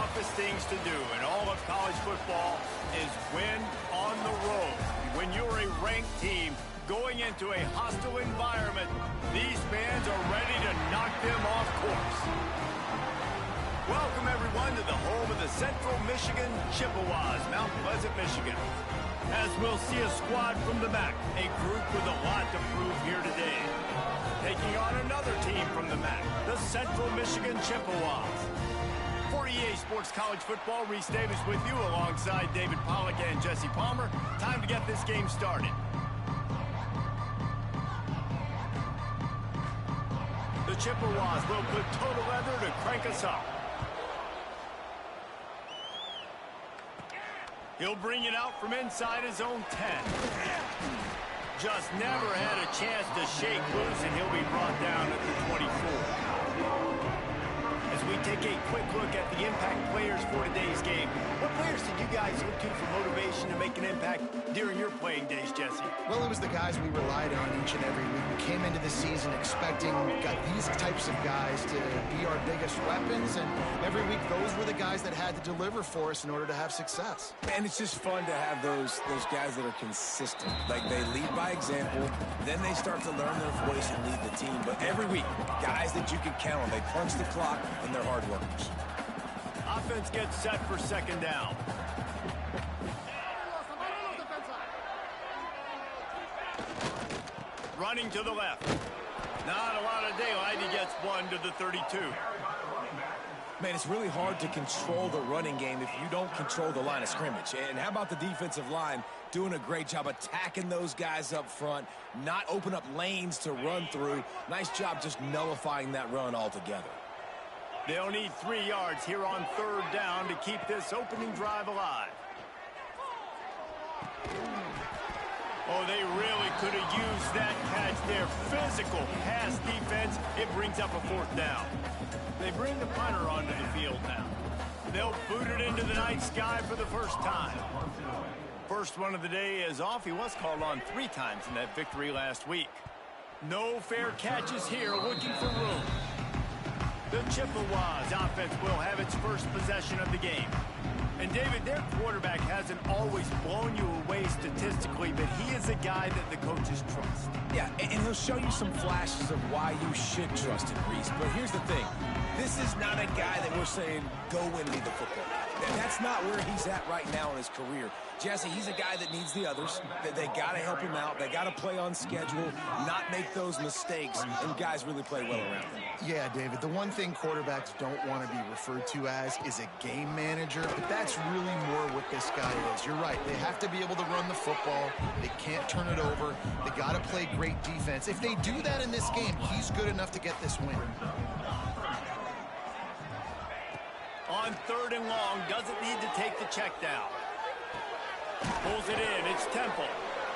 toughest things to do in all of college football is win on the road. When you're a ranked team going into a hostile environment, these fans are ready to knock them off course. Welcome, everyone, to the home of the Central Michigan Chippewas, Mount Pleasant, Michigan. As we'll see a squad from the MAC, a group with a lot to prove here today. Taking on another team from the MAC, the Central Michigan Chippewas. For EA Sports College Football, Reese Davis with you alongside David Pollack and Jesse Palmer. Time to get this game started. The Chippewas will put total leather to crank us up. He'll bring it out from inside his own 10. Just never had a chance to shake loose, and he'll be brought down at the 24. As we take a quick look at the impact players for today's game, what players did you guys look to for motivation to make an impact during your playing days, Jesse? Well, it was the guys we relied on each and every week. We came into the season expecting got these types of guys to be our biggest weapons, and every week those were the guys that had to deliver for us in order to have success. And it's just fun to have those guys that are consistent. Like, they lead by example, then they start to learn their voice and lead the team. But every week, guys that you can count on, they punch the clock, and they're hard workers. Offense gets set for second down. Running to the left. Not a lot of daylight. He gets one to the 32. Man, it's really hard to control the running game if you don't control the line of scrimmage. And how about the defensive line doing a great job attacking those guys up front, not open up lanes to run through. Nice job just nullifying that run altogether. They'll need 3 yards here on third down to keep this opening drive alive. Oh, they really could have used that catch there. Physical pass defense. It brings up a fourth down. They bring the punter onto the field now. They'll boot it into the night sky for the first time. First one of the day is off. He was called on 3 times in that victory last week. No fair catches here, looking for room. The Chippewas offense will have its first possession of the game. And David, their quarterback hasn't always blown you away statistically, but he is a guy that the coaches trust. Yeah, and he'll show you some flashes of why you should trust him, Reese. But here's the thing. This is not a guy that we're saying, go win me the football. That's not where he's at right now in his career. Jesse, he's a guy that needs the others. They got to help him out. They got to play on schedule, not make those mistakes, and guys really play well around him. Yeah, David, the one thing quarterbacks don't want to be referred to as is a game manager, but that's really more what this guy is. You're right. They have to be able to run the football. They can't turn it over. They got to play great defense. If they do that in this game, he's good enough to get this win. On third and long, doesn't need to take the check down. Pulls it in, it's Temple.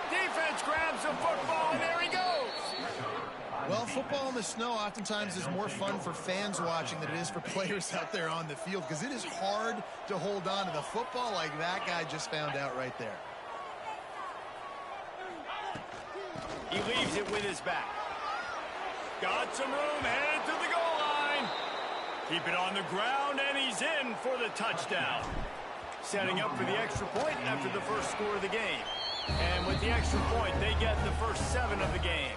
Defense grabs the football, and there he goes. Well, football in the snow oftentimes is more fun for fans watching than it is for players out there on the field, because it is hard to hold on to the football like that guy just found out right there. He leaves it with his back. Got some room, headed to the goal line. Keep it on the ground, and he's in for the touchdown. Setting up for the extra point after the first score of the game. And with the extra point, they get the first 7 of the game.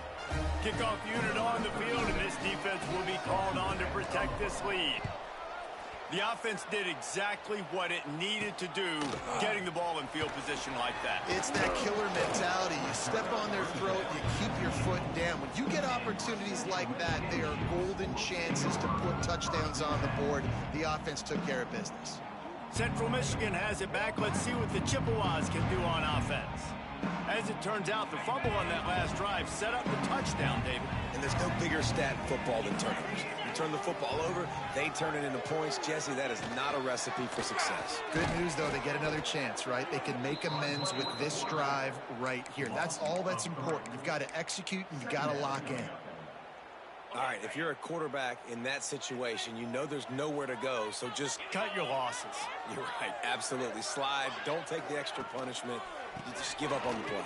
Kickoff unit on the field, and this defense will be called on to protect this lead. The offense did exactly what it needed to do, getting the ball in field position like that. It's that killer mentality. You step on their throat, you keep your foot down. When you get opportunities like that, they are golden chances to put touchdowns on the board. The offense took care of business. Central Michigan has it back. Let's see what the Chippewas can do on offense. As it turns out, the fumble on that last drive set up the touchdown, David. And there's no bigger stat in football than turnovers. You turn the football over, they turn it into points. Jesse, that is not a recipe for success. Good news, though, they get another chance, right? They can make amends with this drive right here. That's all that's important. You've got to execute, and you've got to lock in. All right, if you're a quarterback in that situation, you know there's nowhere to go, so just cut your losses. You're right, absolutely. Slide, don't take the extra punishment. You just give up on the play.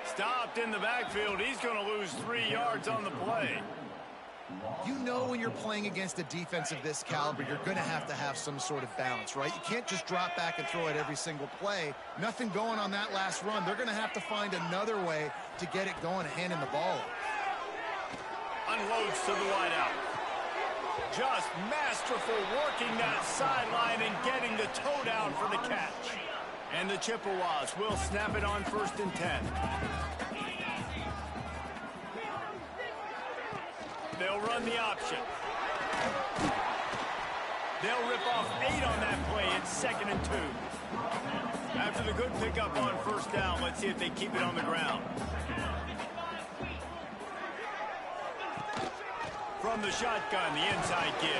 Stopped in the backfield. He's going to lose 3 yards on the play. You know when you're playing against a defense of this caliber, you're going to have some sort of balance, right? You can't just drop back and throw it every single play. Nothing going on that last run. They're going to have to find another way to get it going and handing the ball. Unloads to the wideout. Just masterful working that sideline and getting the toe down for the catch. And the Chippewas will snap it on 1st and 10. They'll run the option. They'll rip off 8 on that play. It's 2nd and 2. After the good pickup on 1st down, let's see if they keep it on the ground. From the shotgun, the inside give.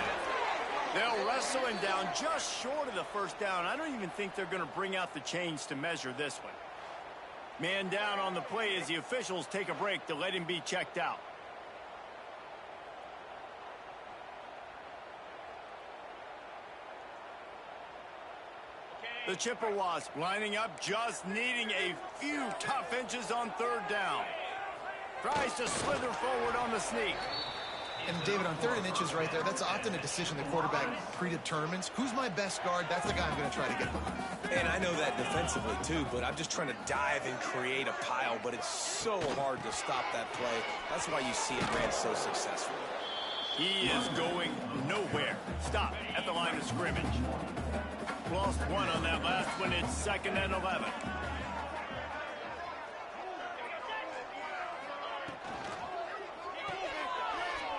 They'll wrestle him down just short of the 1st down. I don't even think they're going to bring out the chains to measure this one. Man down on the play as the officials take a break to let him be checked out. The Chippewas lining up, just needing a few tough inches on 3rd down. Tries to slither forward on the sneak. And David, on 3rd and inches right there, that's often a decision the quarterback predetermines. Who's my best guard? That's the guy I'm going to try to get behind. And I know that defensively too, but I'm just trying to dive and create a pile, but it's so hard to stop that play. That's why you see it ran so successfully. He is going nowhere. Stop at the line of scrimmage. Lost 1 on that last one. It's 2nd and 11.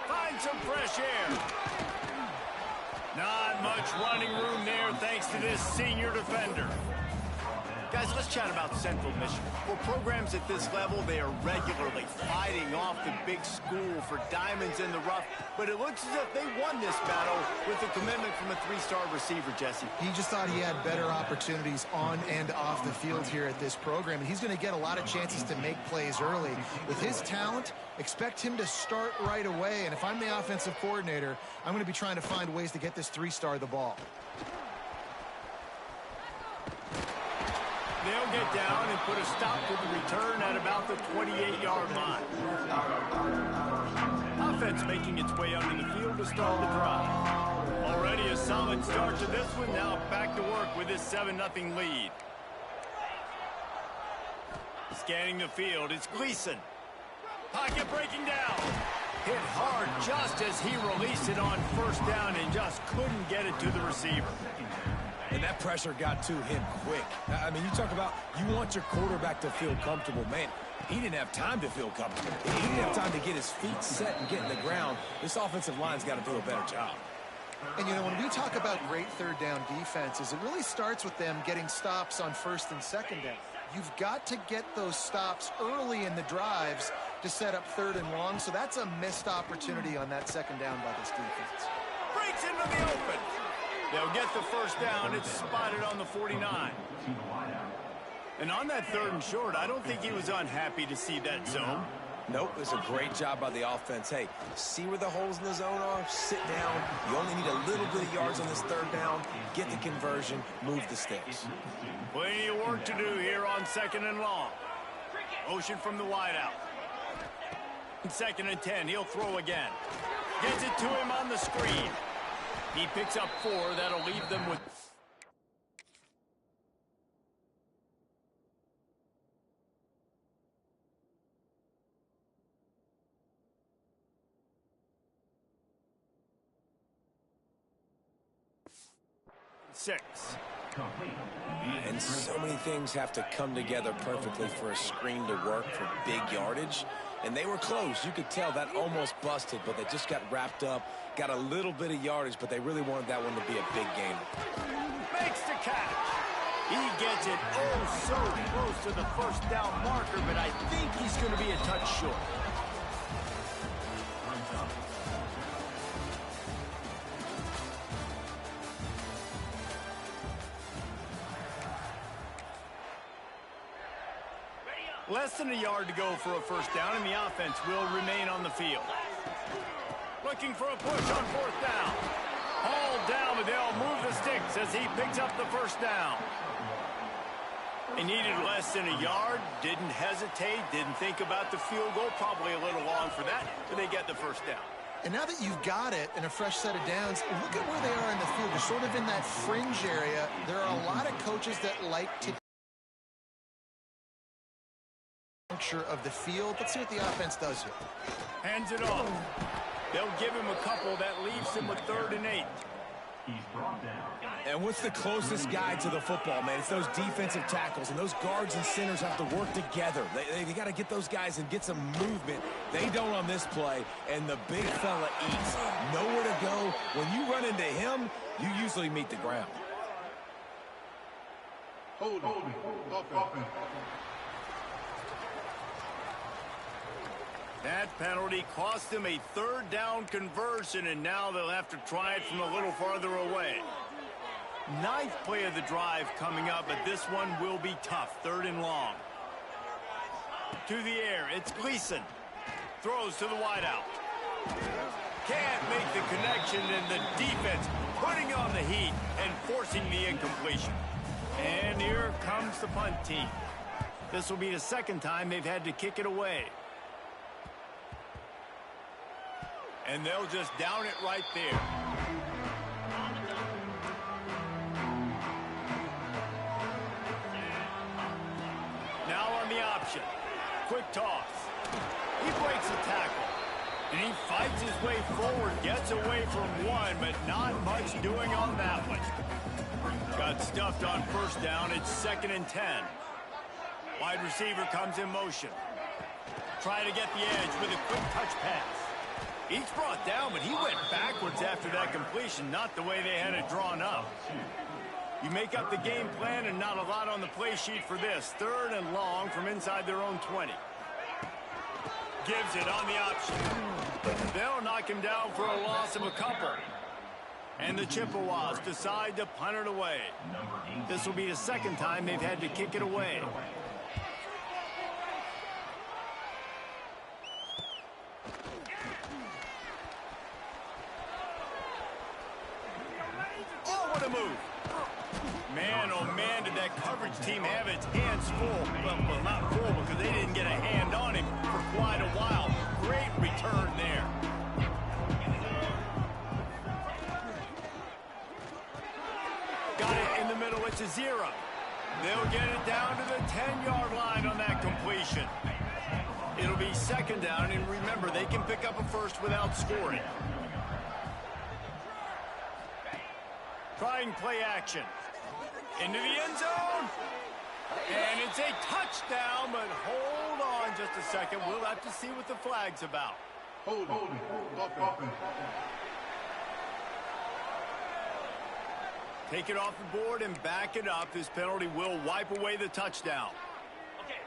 Find some fresh air. Not much running room there thanks to this senior defender. Guys, let's chat about Central Michigan. For programs at this level, they are regularly fighting off the big school for diamonds in the rough, but it looks as if they won this battle with a commitment from a 3-star receiver, Jesse. He just thought he had better opportunities on and off the field here at this program, and he's going to get a lot of chances to make plays early. With his talent, expect him to start right away, and if I'm the offensive coordinator, I'm going to be trying to find ways to get this 3-star the ball. They'll get down and put a stop to the return at about the 28-yard line. Offense making its way onto the field to start the drive. Already a solid start to this one. Now back to work with this 7-0 lead. Scanning the field, it's Gleason. Pocket breaking down. Hit hard just as he released it on 1st down and just couldn't get it to the receiver. And that pressure got to him quick. I mean, you talk about you want your quarterback to feel comfortable. Man, he didn't have time to feel comfortable. He didn't have time to get his feet set and get in the ground. This offensive line's got to do a better job. And, you know, when we talk about great 3rd down defenses, it really starts with them getting stops on 1st and 2nd down. You've got to get those stops early in the drives to set up 3rd and long, so that's a missed opportunity on that 2nd down by this defense. Breaks into the open. They'll get the 1st down. It's spotted on the 49. And on that 3rd and short, I don't think he was unhappy to see that zone. Nope, it was a great job by the offense. Hey, see where the holes in the zone are? Sit down. You only need a little bit of yards on this 3rd down. Get the conversion. Move the sticks. Plenty of work to do here on 2nd and long. Motion from the wideout. 2nd and 10. He'll throw again. Gets it to him on the screen. He picks up 4. That'll leave them with... six. And so many things have to come together perfectly for a screen to work for big yardage. And they were close. You could tell that almost busted, but they just got wrapped up, got a little bit of yardage, but they really wanted that one to be a big game. Makes the catch. He gets it oh so close to the 1st down marker, but I think he's going to be a touch short. Less than a yard to go for a 1st down, and the offense will remain on the field. Looking for a push on 4th down. Hauled down, but they'll move the sticks as he picks up the 1st down. He needed less than a yard, didn't hesitate, didn't think about the field goal. Probably a little long for that, but they get the 1st down. And now that you've got it and a fresh set of downs, look at where they are in the field. They're sort of in that fringe area. There are a lot of coaches that like to of the field. Let's see what the offense does here. Hands it off. They'll give him a couple. That leaves him with 3rd and 8. And what's the closest guy to the football, man? It's those defensive tackles, and those guards and centers have to work together. They got to get those guys and get some movement. They don't on this play, and the big fella eats. Nowhere to go. When you run into him, you usually meet the ground. Hold on. That penalty cost them a 3rd down conversion, and now they'll have to try it from a little farther away. 9th play of the drive coming up, but this one will be tough. 3rd and long. To the air, it's Gleason. Throws to the wideout. Can't make the connection, and the defense putting on the heat and forcing the incompletion. And here comes the punt team. This will be the 2nd time they've had to kick it away. And they'll just down it right there. Now on the option. Quick toss. He breaks a tackle. And he fights his way forward, gets away from one, but not much doing on that one. Got stuffed on 1st down. It's 2nd and 10. Wide receiver comes in motion. Try to get the edge with a quick touch pass. He's brought down, but he went backwards after that completion, not the way they had it drawn up. You make up the game plan and not a lot on the play sheet for this. 3rd and long from inside their own 20. Gives it on the option. They'll knock him down for a loss of a couple. And the Chippewas decide to punt it away. This will be the 2nd time they've had to kick it away. Move. Man, oh man, did that coverage team have its hands full. Well, not full because they didn't get a hand on him for quite a while. Great return there. Got it in the middle. It's a 0. They'll get it down to the 10-yard line on that completion. It'll be 2nd down, and remember, they can pick up a first without scoring. Trying play action. Into the end zone. And it's a touchdown, but hold on just a second. We'll have to see what the flag's about. Hold on. Take it off the board and back it up. This penalty will wipe away the touchdown.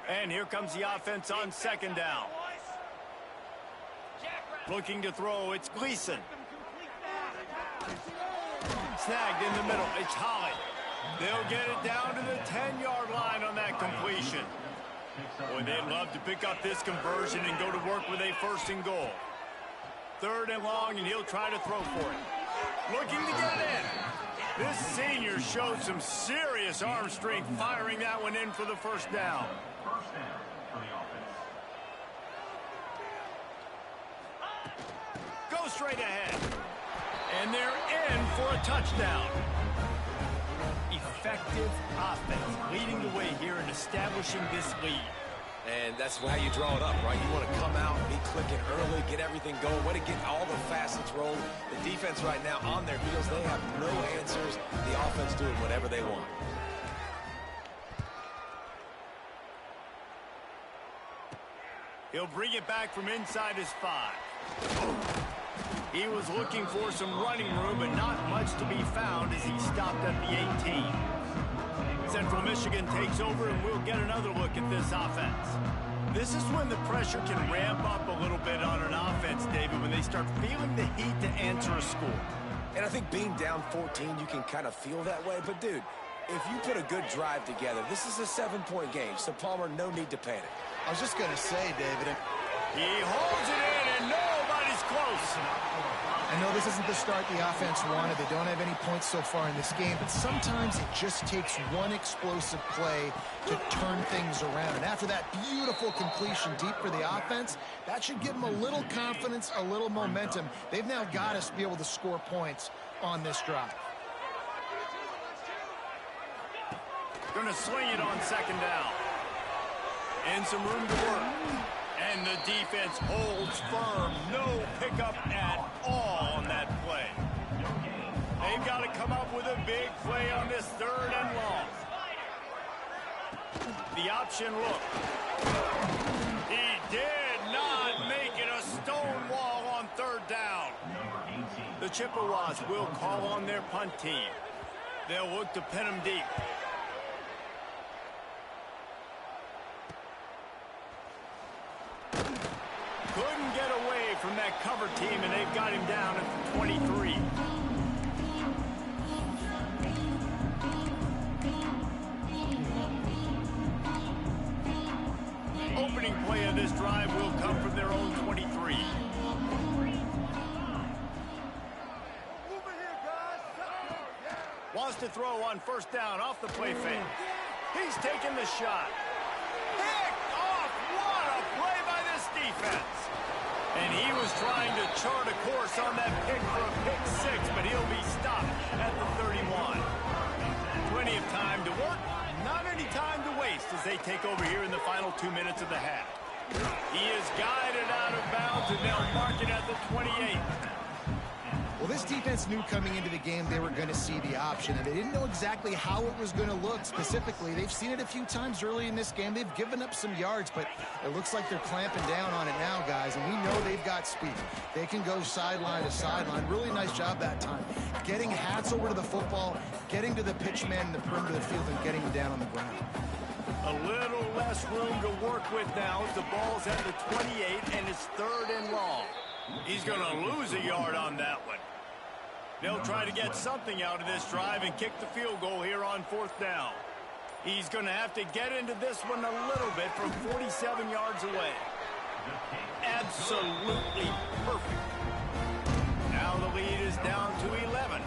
And here comes the offense on 2nd down. Looking to throw, it's Gleason. Snagged in the middle, it's Holly. They'll get it down to the 10-yard line on that completion. Boy, they'd love to pick up this conversion and go to work with a 1st and goal. 3rd and long, and he'll try to throw for it. Looking to get in. This senior showed some serious arm strength firing that one in for the 1st down. Go straight ahead. And they're in for a touchdown. Effective offense leading the way here and establishing this lead. And that's how you draw it up, right? You want to come out, be clicking early, get everything going, want to get all the facets rolling. The defense right now on their heels, they have no answers. The offense doing whatever they want. He'll bring it back from inside his 5. He was looking for some running room, but not much to be found as he stopped at the 18. Central Michigan takes over, and we'll get another look at this offense. This is when the pressure can ramp up a little bit on an offense, David, when they start feeling the heat to answer a score. And I think being down 14, you can kind of feel that way. But, dude, if you put a good drive together, this is a 7-point game. So, Palmer, no need to panic. I was just going to say, David. He holds it in, and nobody's close. I know this isn't the start the offense wanted. They don't have any points so far in this game, but sometimes it just takes one explosive play to turn things around. And after that beautiful completion deep for the offense, that should give them a little confidence, a little momentum. They've now got to be able to score points on this drive. Going to sling it on second down. And some room to work. And the defense holds firm. No pickup at all on that play. They've got to come up with a big play on this 3rd and long. The option look. He did not make it a stone wall on 3rd down. The Chippewas will call on their punt team. They'll look to pin them deep. Couldn't get away from that cover team, and they've got him down at the 23. Opening play of this drive will come from their own 23. Wants to throw on 1st down off the play fake. He's taking the shot. Picked off. What a play by this defense. And he was trying to chart a course on that pick for a pick 6, but he'll be stopped at the 31. Plenty of time to work, not any time to waste as they take over here in the final 2 minutes of the half. He is guided out of bounds, and they'll mark it at the 28. Well, this defense knew coming into the game they were going to see the option, and they didn't know exactly how it was going to look specifically. They've seen it a few times early in this game. They've given up some yards, but it looks like they're clamping down on it now, guys, and we know they've got speed. They can go sideline to sideline. Really nice job that time. Getting hats over to the football, getting to the pitch man in the perimeter of the field, and getting him down on the ground. A little less room to work with now as the ball's at the 28, and it's 3rd and long. He's going to lose a yard on that one. They'll try to get something out of this drive and kick the field goal here on 4th down. He's going to have to get into this one a little bit from 47 yards away. Absolutely perfect. Now the lead is down to 11.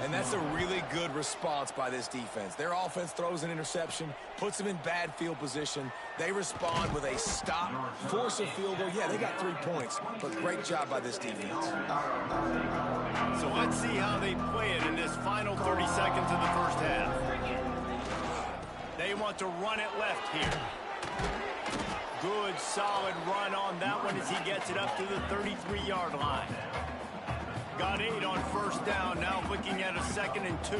And that's a really good response by this defense. Their offense throws an interception, puts them in bad field position. They respond with a stop, force a field goal. Yeah, they got 3 points, but great job by this defense. So let's see how they play it in this final 30 seconds of the 1st half. They want to run it left here. Good, solid run on that one as he gets it up to the 33-yard line. Got 8 on 1st down, now looking at a 2nd and 2.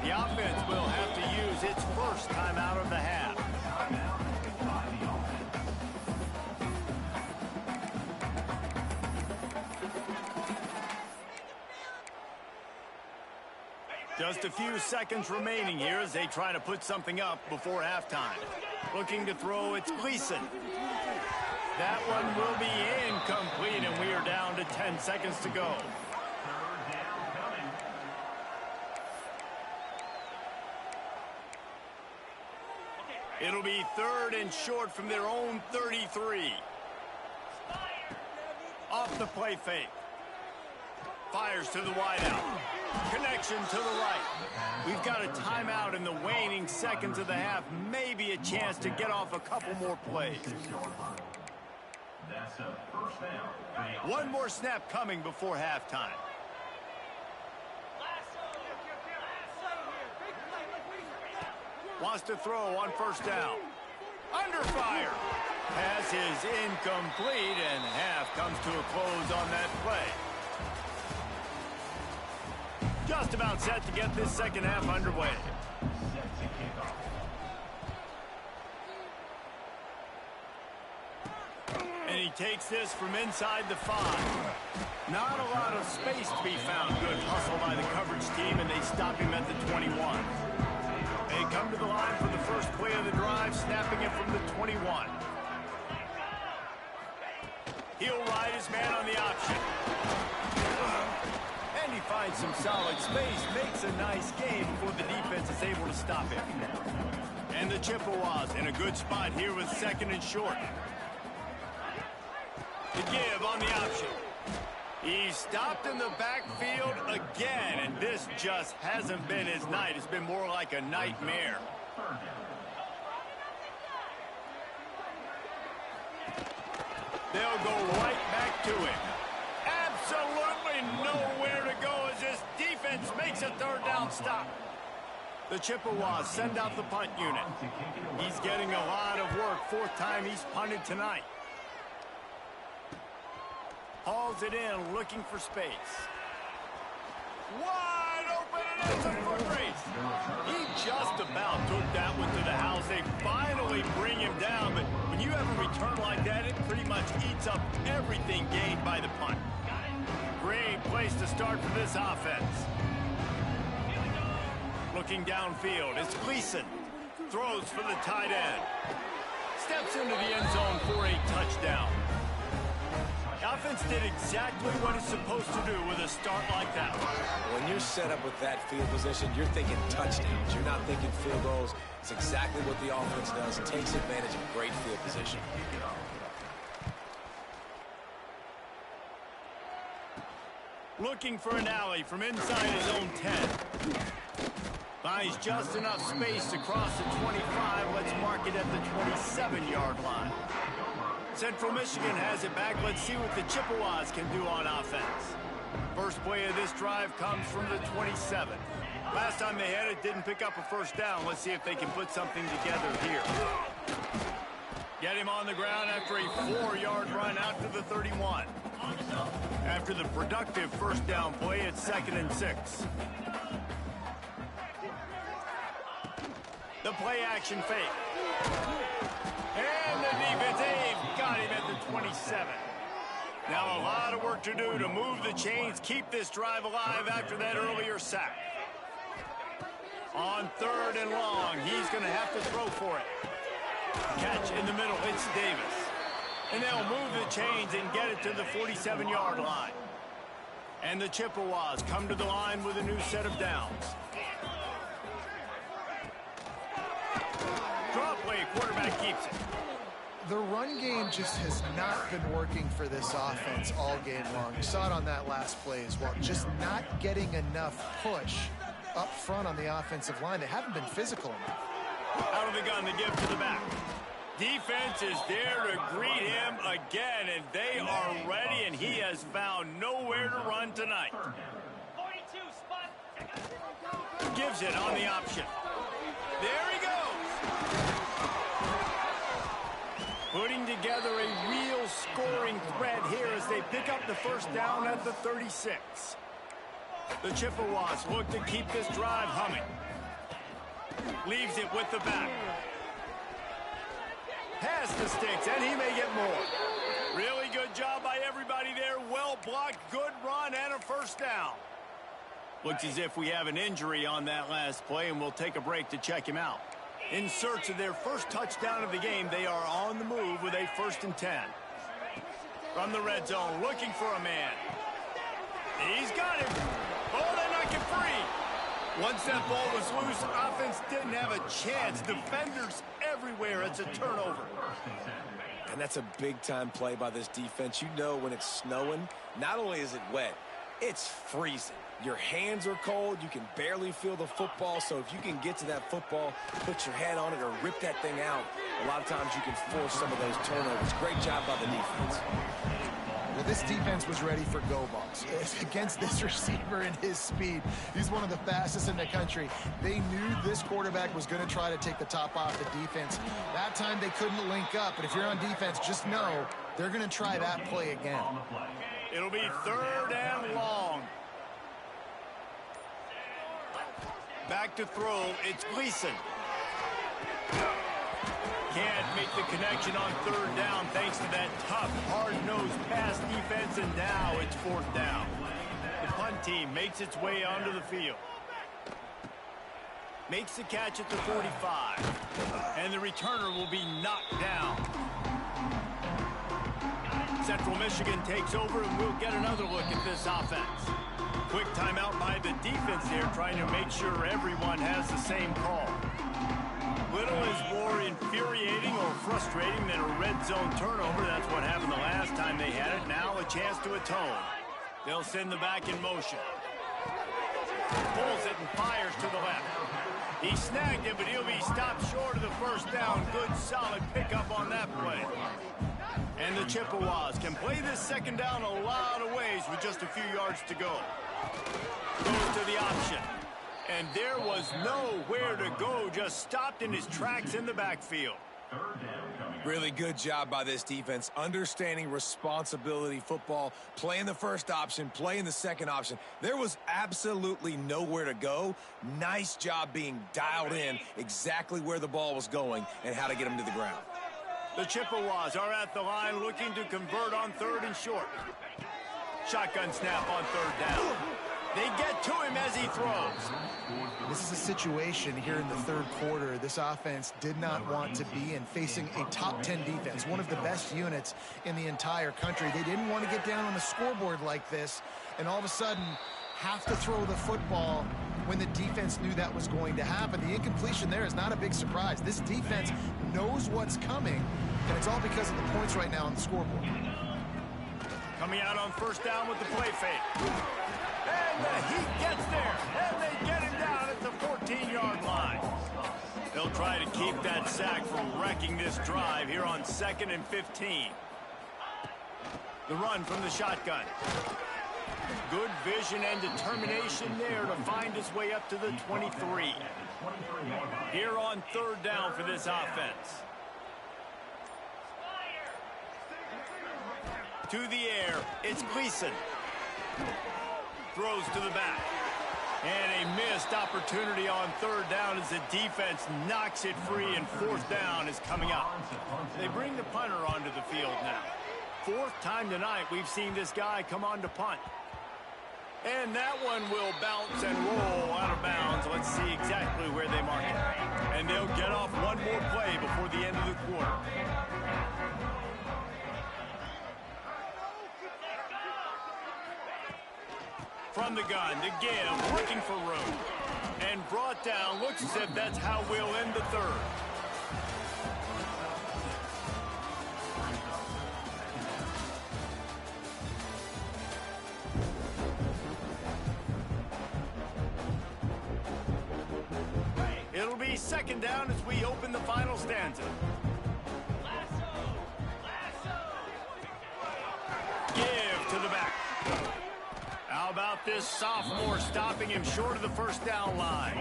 The offense will have to use its 1st timeout of the half. Just a few seconds remaining here as they try to put something up before halftime. Looking to throw, it's Gleason. That one will be incomplete, and we are down to 10 seconds to go. It'll be 3rd and short from their own 33. Off the play fake. Fires to the wideout. Connection to the right. We've got a timeout in the waning seconds of the half. Maybe a chance to get off a couple more plays. One more snap coming before halftime. Wants to throw on 1st down. Under fire. Pass is incomplete, and half comes to a close on that play. Just about set to get this 2nd half underway. And he takes this from inside the 5. Not a lot of space to be found. Good hustle by the coverage team, and they stop him at the 21. They come to the line for the 1st play of the drive, snapping it from the 21. He'll ride his man on the option. And he finds some solid space, makes a nice game before the defense is able to stop him. And the Chippewas in a good spot here with 2nd and short. To give on the option. He's stopped in the backfield again, and this just hasn't been his night. It's been more like a nightmare. They'll go right back to him. Absolutely nowhere to go as this defense makes a third down stop. The Chippewas send out the punt unit. He's getting a lot of work. Fourth time he's punted tonight. Hauls it in, looking for space. Wide open, and it's a foot race. He just about took that one to the house. They finally bring him down, but when you have a return like that, it pretty much eats up everything gained by the punt. Great place to start for this offense. Looking downfield, it's Gleason. Throws for the tight end. Steps into the end zone for a touchdown. The offense did exactly what it's supposed to do with a start like that. When you're set up with that field position, you're thinking touchdowns. You're not thinking field goals. It's exactly what the offense does. It takes advantage of great field position. Looking for an alley from inside his own 10. Finds just enough space to cross the 25. Let's mark it at the 27-yard line. Central Michigan has it back. Let's see what the Chippewas can do on offense. First play of this drive comes from the 27. Last time they had it, didn't pick up a first down. Let's see if they can put something together here. Get him on the ground after a 4-yard run out to the 31. After the productive first down play, it's 2nd and 6. The play action fake. And the defense, they've got him at the 27. Now a lot of work to do to move the chains, keep this drive alive after that earlier sack. On 3rd and long, he's going to have to throw for it. Catch in the middle, it's Davis. And they'll move the chains and get it to the 47-yard line. And the Chippewas come to the line with a new set of downs. Draw play, quarterback keeps it. The run game just has not been working for this offense all game long. You saw it on that last play as well. Just not getting enough push up front on the offensive line. They haven't been physical enough. Out of the gun, the give to the back. Defense is there to greet him again, and they are ready, and he has found nowhere to run tonight. Gives it on the option. There he goes. Putting together a real scoring threat here as they pick up the first down at the 36. The Chippewas look to keep this drive humming. Leaves it with the back. Pass the sticks, and he may get more. Really good job by everybody there. Well blocked, good run, and a first down. Looks as if we have an injury on that last play, and we'll take a break to check him out. In search of their first touchdown of the game, they are on the move with a 1st and 10. From the red zone, looking for a man. He's got him. Oh, they knock him free. Once that ball was loose, offense didn't have a chance. Defenders everywhere. It's a turnover. And that's a big-time play by this defense. You know when it's snowing, not only is it wet, it's freezing. Your hands are cold. You can barely feel the football. So if you can get to that football, put your head on it, or rip that thing out, a lot of times you can force some of those turnovers. Great job by the defense. Well, this defense was ready for go balls. Against this receiver and his speed, he's one of the fastest in the country. They knew this quarterback was going to try to take the top off the defense. That time they couldn't link up, but if you're on defense, just know they're going to try that play again. It'll be 3rd and long. Back to throw, it's Gleason. Can't make the connection on 3rd down thanks to that tough, hard-nosed pass defense, and now it's 4th down. The punt team makes its way onto the field. Makes the catch at the 45. And the returner will be knocked down. Central Michigan takes over, and we'll get another look at this offense. Quick timeout by the defense there, trying to make sure everyone has the same call. Little is more infuriating or frustrating than a red zone turnover. That's what happened the last time they had it. Now a chance to atone. They'll send the back in motion. Pulls it and fires to the left. He snagged it, but he'll be stopped short of the first down. Good, solid pickup on that play. And the Chippewas can play this second down a lot of ways with just a few yards to go. Goes to the option. And there was nowhere to go, just stopped in his tracks in the backfield. Really good job by this defense, understanding responsibility football, playing the first option, playing the second option. There was absolutely nowhere to go. Nice job being dialed in exactly where the ball was going and how to get him to the ground. The Chippewas are at the line looking to convert on 3rd and short. Shotgun snap on 3rd down. They get to him as he throws. This is a situation here in the 3rd quarter this offense did not want to be in, facing a top 10 defense, one of the best units in the entire country. They didn't want to get down on the scoreboard like this and all of a sudden have to throw the football when the defense knew that was going to happen. The incompletion there is not a big surprise. This defense knows what's coming, and it's all because of the points right now on the scoreboard. Coming out on 1st down with the play fake. And the Heat gets there, and they get him down at the 14-yard line. They'll try to keep that sack from wrecking this drive here on 2nd and 15. The run from the shotgun. Good vision and determination there to find his way up to the 23. Here on 3rd down for this offense. To the air, it's Gleason. Throws to the back. And a missed opportunity on 3rd down as the defense knocks it free, and 4th down is coming up. They bring the punter onto the field now. 4th time tonight we've seen this guy come on to punt. And that one will bounce and roll out of bounds. Let's see exactly where they mark it. And they'll get off one more play before the end of the quarter. From the gun, to give, looking for room. And brought down, looks as if that's how we'll end the 3rd. It'll be 2nd down as we open the final stanza. Give to the back. How about this sophomore stopping him short of the 1st down line?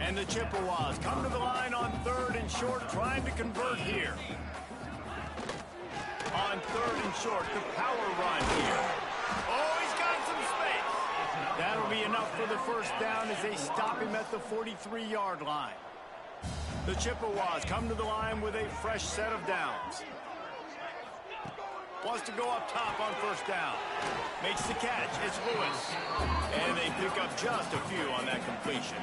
And the Chippewas come to the line on 3rd and short, trying to convert here. On 3rd and short, the power run here. Oh, he's got some space. That'll be enough for the 1st down as they stop him at the 43-yard line. The Chippewas come to the line with a fresh set of downs. Wants to go up top on 1st down. Makes the catch. It's Lewis. And they pick up just a few on that completion.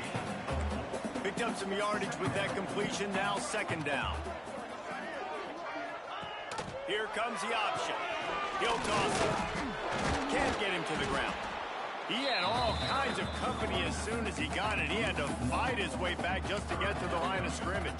Picked up some yardage with that completion. Now 2nd down. Here comes the option. He'll toss it. Can't get him to the ground. He had all kinds of company as soon as he got it. He had to fight his way back just to get to the line of scrimmage.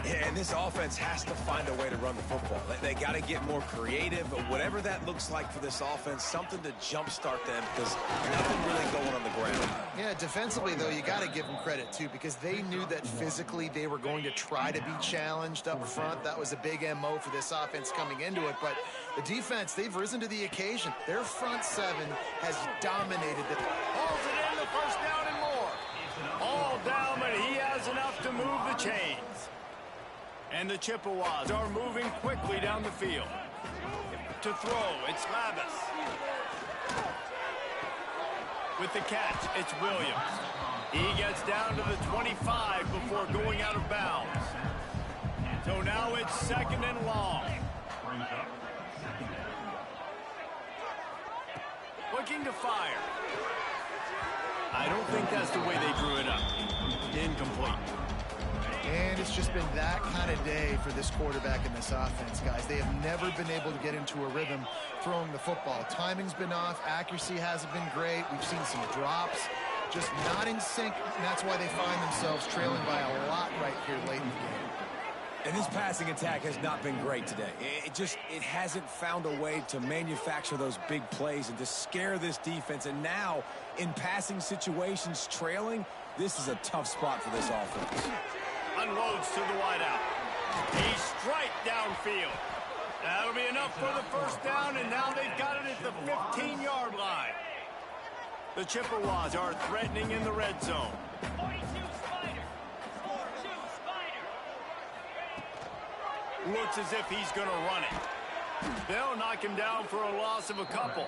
And this offense has to find a way to run the football. They got to get more creative, but whatever that looks like for this offense, something to jumpstart them, because nothing really going on the ground. Yeah, defensively, though, you got to give them credit, too, because they knew that physically they were going to try to be challenged up front. That was a big MO for this offense coming into it. But the defense, they've risen to the occasion. Their front 7 has dominated the... Holds it in, the 1st down and more. All down, but he has enough to move the chains. And the Chippewas are moving quickly down the field. To throw, it's Lavis. With the catch, it's Williams. He gets down to the 25 before going out of bounds. So now it's 2nd and long. Looking to fire. I don't think that's the way they drew it up. Incomplete. And it's just been that kind of day for this quarterback in this offense, guys. They have never been able to get into a rhythm throwing the football. Timing's been off. Accuracy hasn't been great. We've seen some drops, just not in sync, and that's why they find themselves trailing by a lot right here late in the game. And this passing attack has not been great today. It hasn't found a way to manufacture those big plays and to scare this defense. And now, in passing situations, trailing, this is a tough spot for this offense. Unloads to the wideout. He's straight downfield. That'll be enough for the first down, and now they've got it at the 15-yard line. The Chippewas are threatening in the red zone. 42 Spider. 42 Spider. Looks as if he's going to run it. They'll knock him down for a loss of a couple.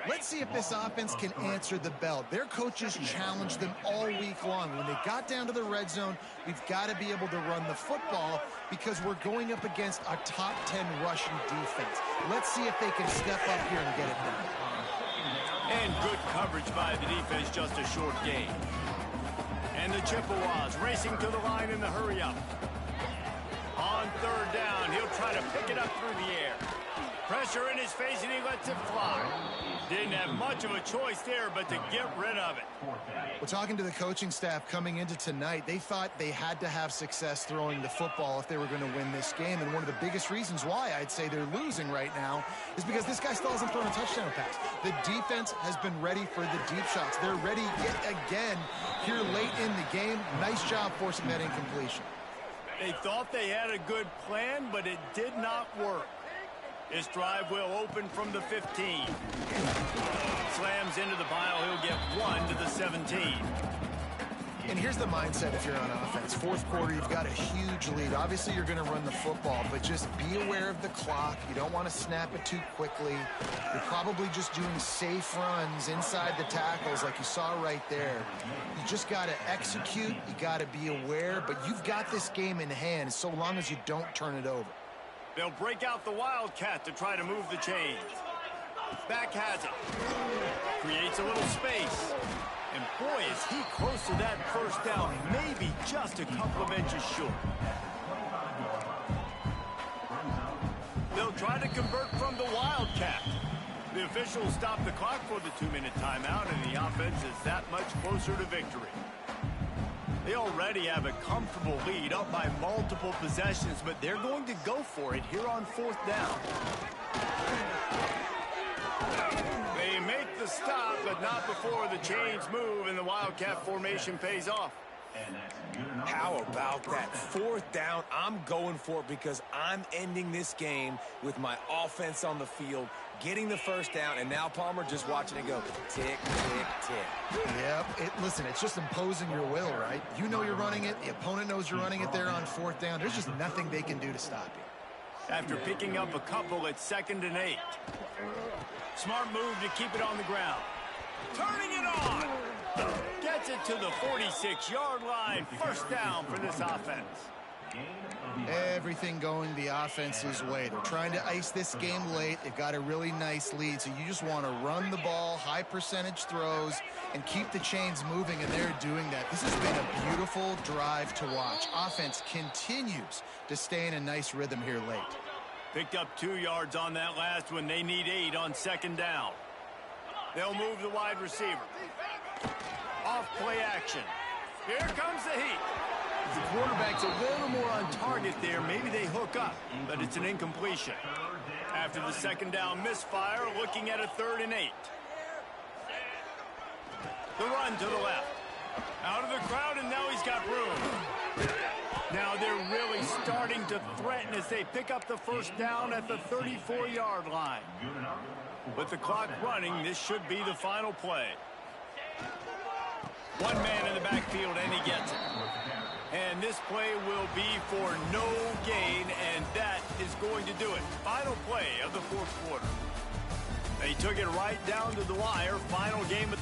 Let's see if this offense can answer the bell. Their coaches challenged them all week long. When they got down to the red zone, we've got to be able to run the football because we're going up against a top 10 rushing defense. Let's see if they can step up here and get it done. And good coverage by the defense, just a short gain. And the Chippewas racing to the line in the hurry-up. On third down, he'll try to pick it up through the air. Pressure in his face, and he lets it fly. Didn't have much of a choice there, but to get rid of it. Well, talking to the coaching staff coming into tonight, they thought they had to have success throwing the football if they were going to win this game. And one of the biggest reasons why I'd say they're losing right now is because this guy still hasn't thrown a touchdown pass. The defense has been ready for the deep shots. They're ready yet again here late in the game. Nice job forcing that incompletion. They thought they had a good plan, but it did not work. This drive will open from the 15. Slams into the pile. He'll get 1 to the 17. And here's the mindset if you're on offense. Fourth quarter, you've got a huge lead. Obviously, you're going to run the football, but just be aware of the clock. You don't want to snap it too quickly. You're probably just doing safe runs inside the tackles like you saw right there. You just got to execute. You got to be aware, but you've got this game in hand so long as you don't turn it over. They'll break out the Wildcat to try to move the chains. Back has it. Creates a little space. And boy, is he close to that first down. Maybe just a couple of inches short. They'll try to convert from the Wildcat. The officials stop the clock for the 2-minute timeout, and the offense is that much closer to victory. They already have a comfortable lead, up by multiple possessions, but they're going to go for it here on fourth down. They make the stop, but not before the chains move and the Wildcat formation pays off. How about that? Fourth down, I'm going for it because I'm ending this game with my offense on the field, getting the first down, and now Palmer just watching it go tick, tick, tick. Yep. Listen, it's just imposing your will, right? You know you're running it. The opponent knows you're running it there on fourth down. There's just nothing they can do to stop you. After picking up a couple, it's 2nd and 8. Smart move to keep it on the ground. Turning it on. Gets it to the 46-yard line. First down for this offense. Everything going the offense's way. They're trying to ice this game late. They've got a really nice lead, so you just want to run the ball, high percentage throws, and keep the chains moving, and they're doing that. This has been a beautiful drive to watch. Offense continues to stay in a nice rhythm here late. Picked up 2 yards on that last one. They need 8 on 2nd down. They'll move the wide receiver. Off play action. Here comes the heat. The quarterback's a little more on target there. Maybe they hook up, but it's an incompletion. After the 2nd down misfire, looking at a 3rd and 8. The run to the left. Out of the crowd, and now he's got room. Now they're really starting to threaten as they pick up the first down at the 34-yard line. With the clock running, this should be the final play. One man in the backfield, and he gets it. And this play will be for no gain, and that is going to do it. Final play of the fourth quarter. They took it right down to the wire. Final game of